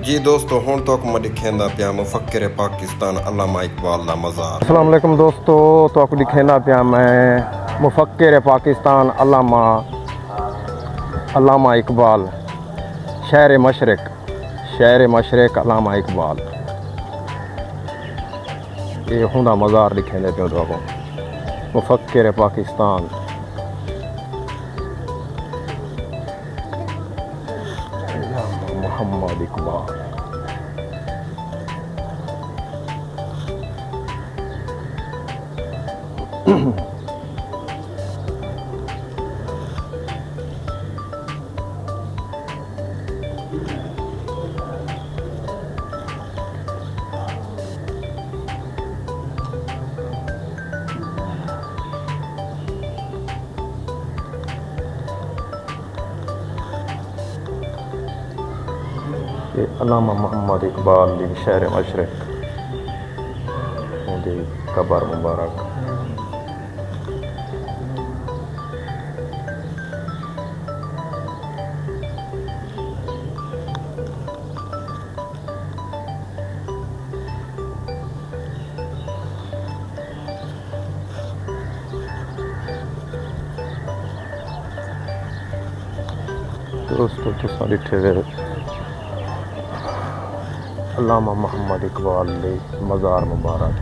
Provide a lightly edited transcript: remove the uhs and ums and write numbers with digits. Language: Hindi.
जी दोस्तों हुण तक मैं दिखेंदा पिया मुफक्किर पाकिस्तान अल्लामा इकबाल दा मज़ार। अस्सलाम वालेकुम दोस्तों, तो आपको दिखेंदा पिया मैं मुफक्किर पाकिस्तान अल्लामा इकबाल शहर मशरक अल्लामा इकबाल ये हुंदा मज़ार दिखेंदे पियो तो मुफक्किर पाकिस्तान मोहम्मद इकबाल। ये अल्लामा मोहम्मद इकबाल दी शहर मशरक उनकी कबर मुबारक। दोस्तों तुसां डिठे अल्लामा मोहम्मद इकबाल दी मज़ार मुबारक।